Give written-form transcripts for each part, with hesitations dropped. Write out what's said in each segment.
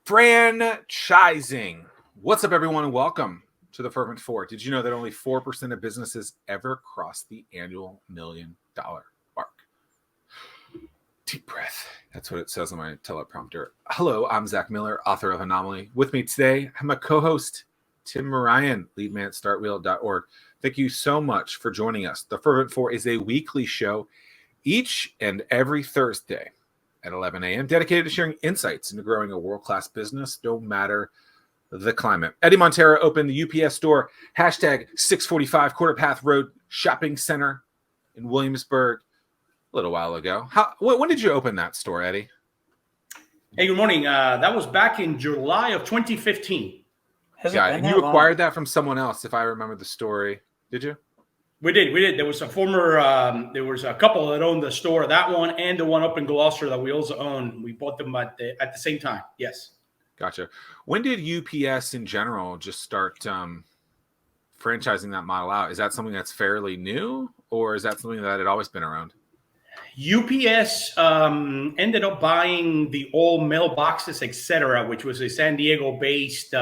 Franchising. What's up, everyone, and welcome to the Fervent 4. Did you know that only 4% of businesses ever cross the annual $1 million mark? Deep breath. That's what it says on my teleprompter. Hello, I'm Zack Miller, author of Anomaly. With me today, I'm a co-host, Tim Ryan, lead man at StartWheel.org. Thank you so much for joining us. The Fervent 4 is a weekly show each and every Thursday at 11 a.m., dedicated to sharing insights into growing a world-class business, no matter the climate. Eddie Montero opened the UPS store, hashtag 645 Quarter Path Road Shopping Center in Williamsburg a little while ago. When did you open that store, Eddie? Hey, good morning. That was back in July of 2015. And you acquired that from someone else, if I remember the story. Did you? We did. There was a couple that owned the store, that one and the one up in Gloucester that we also own. We bought them at the same time. Yes. Gotcha. When did UPS in general just start franchising that model out? Is that something that's fairly new, or is that something that had always been around? UPS ended up buying the old mailboxes, etc., which was a San Diego-based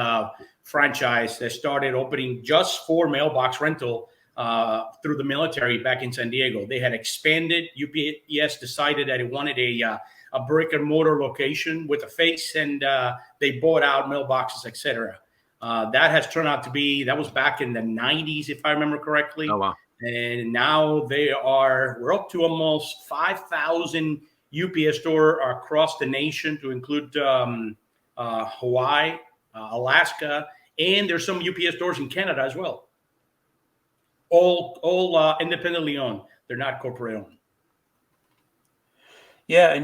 franchise that started opening just for mailbox rental through the military back in San Diego. They had expanded. UPS decided that it wanted a brick and mortar location with a face, and they bought out mailboxes, etc. That has turned out to be, that was back in the 90s, if I remember correctly. Oh, wow. And now we're up to almost 5,000 UPS stores across the nation, to include Hawaii, Alaska, and there's some UPS stores in Canada as well. All independently owned. They're not corporate owned. Yeah,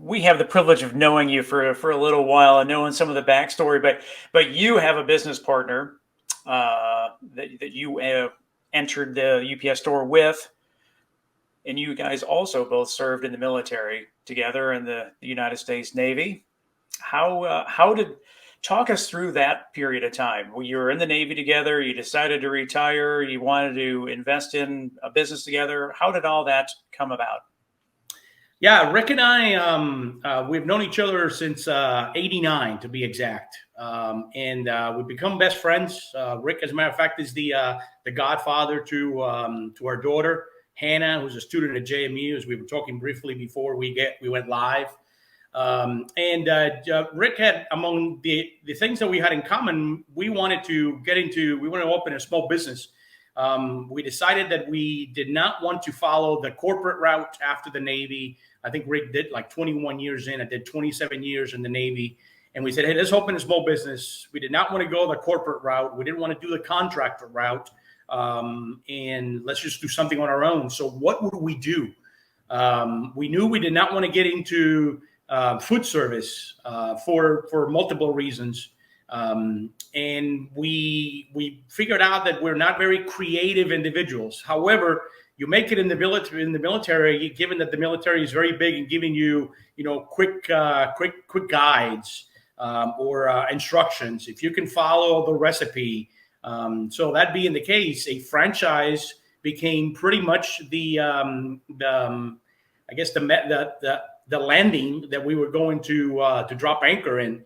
we have the privilege of knowing you for a little while and knowing some of the backstory, but you have a business partner that you entered the UPS store with, and you guys also both served in the military together in the United States Navy. Talk us through that period of time. You were in the Navy together. You decided to retire. You wanted to invest in a business together. How did all that come about? Yeah, Rick and I, we've known each other since '89, to be exact. And we've become best friends. Rick, as a matter of fact, is the godfather to our daughter, Hannah, who's a student at JMU, as we were talking briefly before we went live. Rick had, among the things that we had in common, we wanted to open a small business. We decided that we did not want to follow the corporate route after the Navy. I think Rick did like 21 years in. I did 27 years in the Navy. And we said, hey, let's open a small business. We did not want to go the corporate route. We didn't want to do the contractor route. And let's just do something on our own. So what would we do? We knew we did not want to get into food service for multiple reasons. And we figured out that we're not very creative individuals. However, you make it in the military, given that the military is very big in giving you, quick guides or instructions. If you can follow the recipe, so that being the case, a franchise became pretty much the landing that we were going to drop anchor in.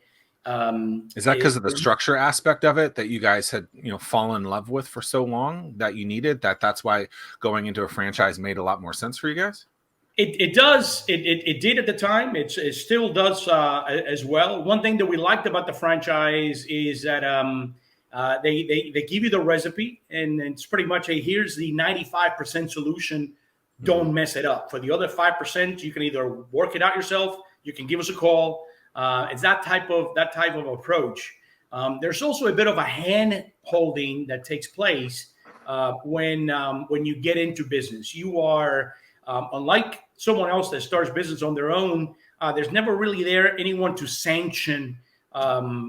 Is that because of the structure aspect of it that you guys had, fallen in love with for so long that you needed that's why going into a franchise made a lot more sense for you guys? It does. It did at the time. It still does as well. One thing that we liked about the franchise is that they give you the recipe, and it's pretty much, hey, here's the 95% solution. Don't mess it up. For the other 5%, you can either work it out yourself. You can give us a call. It's that type of approach. There's also a bit of a hand holding that takes place when you get into business. You are unlike someone else that starts business on their own. There's never really anyone to sanction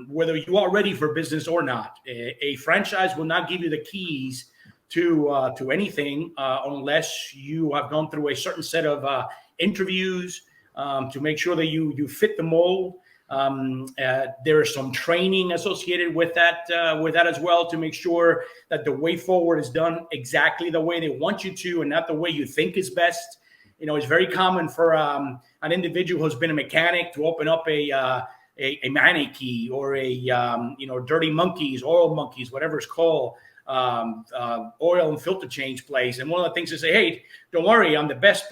whether you are ready for business or not. A franchise will not give you the keys to anything unless you have gone through a certain set of interviews to make sure that you fit the mold. There is some training associated with that as well, to make sure that the way forward is done exactly the way they want you to, and not the way you think is best. it's very common for an individual who's been a mechanic to open up a Maneki or a Dirty Monkeys, Oil Monkeys, whatever it's called, oil and filter change place. And one of the things is say, hey, don't worry, I'm the best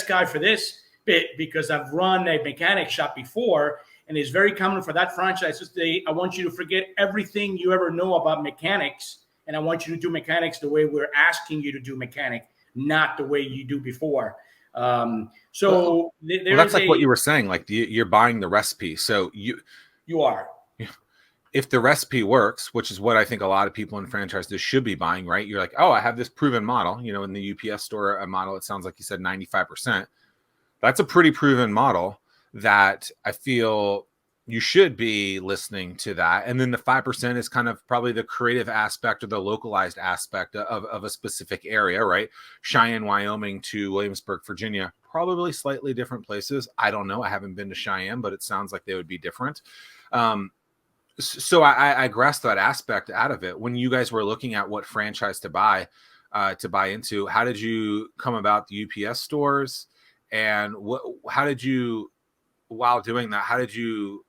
guy for this bit because I've run a mechanic shop before. And it's very common for that franchise to say, I want you to forget everything you ever know about mechanics, and I want you to do mechanics the way we're asking you to do mechanic, not the way you do before. That's like what you were saying, like you're buying the recipe. So you are. If the recipe works, which is what I think a lot of people in franchises should be buying, right? You're like, oh, I have this proven model, in the UPS store, a model, it sounds like you said 95%. That's a pretty proven model that I feel you should be listening to that. And then the 5% is kind of probably the creative aspect or the localized aspect of a specific area, right? Cheyenne, Wyoming to Williamsburg, Virginia, probably slightly different places. I don't know. I haven't been to Cheyenne, but it sounds like they would be different. So I grasped that aspect out of it. When you guys were looking at what franchise to buy into, how did you come about the UPS stores? And how did you, while doing that, how did you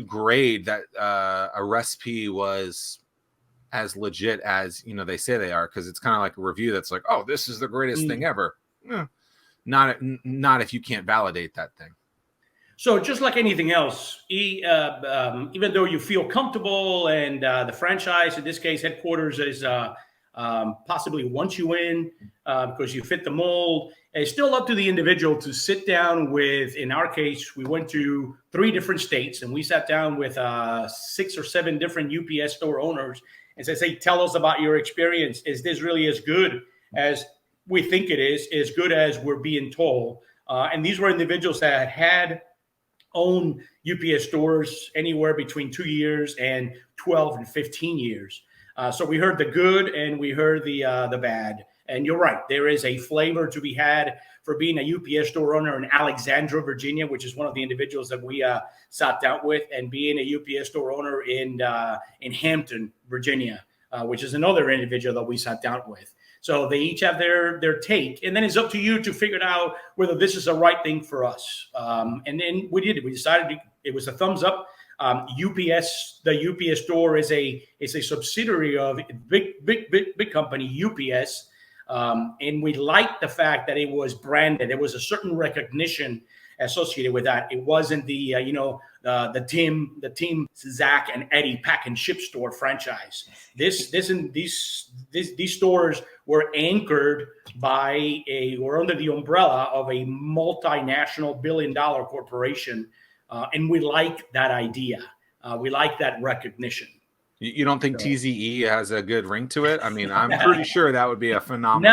grade that a recipe was as legit as they say they are? Because it's kind of like a review that's like, oh, this is the greatest thing ever. Not if you can't validate that thing. So just like anything else, even though you feel comfortable and the franchise, in this case, headquarters is possibly wants you in because you fit the mold, it's still up to the individual to sit down with, in our case, we went to 3 different states and we sat down with 6 or 7 different UPS store owners and said, hey, tell us about your experience. Is this really as good as we think it is, as good as we're being told? And these were individuals that had owned UPS stores anywhere between 2 years and 12 and 15 years. So we heard the good and we heard the bad. And you're right, there is a flavor to be had for being a UPS store owner in Alexandria, Virginia, which is one of the individuals that we sat down with, and being a UPS store owner in Hampton, Virginia, which is another individual that we sat down with. So they each have their take, and then it's up to you to figure out whether this is the right thing for us. And then we did it. We decided it was a thumbs up. UPS, the UPS store is a subsidiary of big company UPS, and we liked the fact that it was branded. There was a certain recognition associated with that. It wasn't the team Zack and Eddie pack and ship store franchise. These stores were anchored by or under the umbrella of a multinational billion-dollar corporation, and we like that idea. We like that recognition. You don't think TZE has a good ring to it? I mean, I'm pretty sure that would be a phenomenal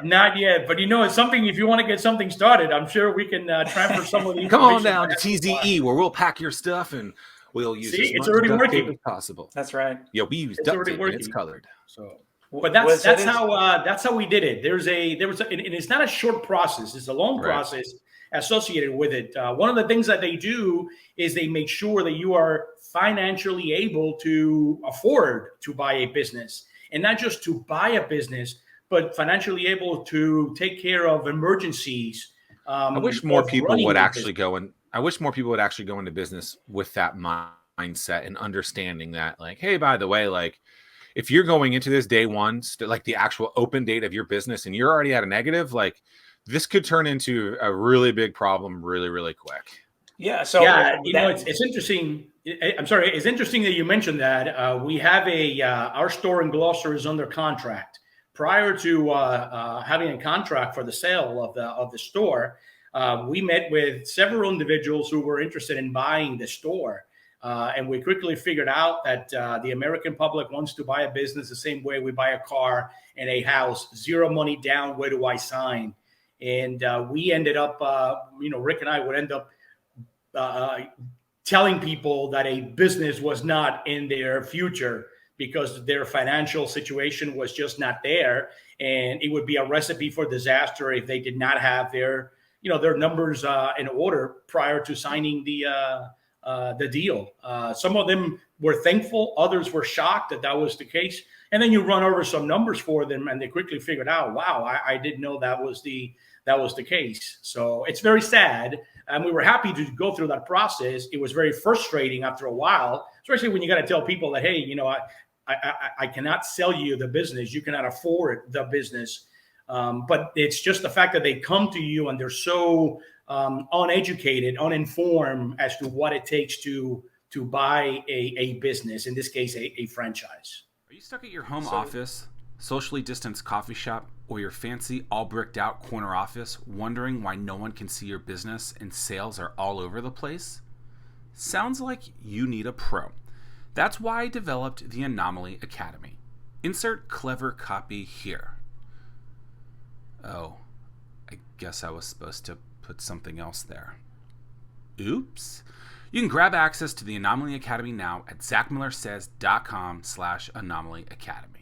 Not yet. But it's something, if you want to get something started, I'm sure we can transfer some of the Come on down to TZE where we'll pack your stuff and we'll use as much duct tape as possible. That's right. Yeah, we use duct tape and it's colored. So, but that's how we did it. There was and it's not a short process. It's a long process associated with it. One of the things that they do is they make sure that you are financially able to afford to buy a business, and not just to buy a business, but financially able to take care of emergencies. I wish more people would actually go into business with that mindset and understanding that, like, hey, by the way, like, if you're going into this day one, like the actual open date of your business, and you're already at a negative, like, this could turn into a really big problem really, really quick. Yeah. So it's interesting. I'm sorry. It's interesting that you mentioned that. We have our store in Gloucester is under contract. Prior to having a contract for the sale of the store, we met with several individuals who were interested in buying the store. And we quickly figured out that the American public wants to buy a business the same way we buy a car and a house. 0 money down. Where do I sign? And we ended up, Rick and I would end up telling people that a business was not in their future because their financial situation was just not there. And it would be a recipe for disaster if they did not have their numbers in order prior to signing the the deal. Some of them were thankful, others were shocked that that was the case. And then you run over some numbers for them, and they quickly figured out, wow, I didn't know that was the case. So it's very sad. And we were happy to go through that process. It was very frustrating after a while, especially when you got to tell people that, hey, you know, I cannot sell you the business. You cannot afford the business. But it's just the fact that they come to you and they're so uneducated, uninformed as to what it takes to buy a business, in this case, a franchise. Are you stuck at your home office, socially distanced coffee shop, or your fancy all bricked out corner office, wondering why no one can see your business and sales are all over the place? Sounds like you need a pro. That's why I developed the Anomaly Academy. Insert clever copy here. Oh, I guess I was supposed to put something else there. Oops. You can grab access to the Anomaly Academy now at ZachMillerSays.com/Anomaly Academy.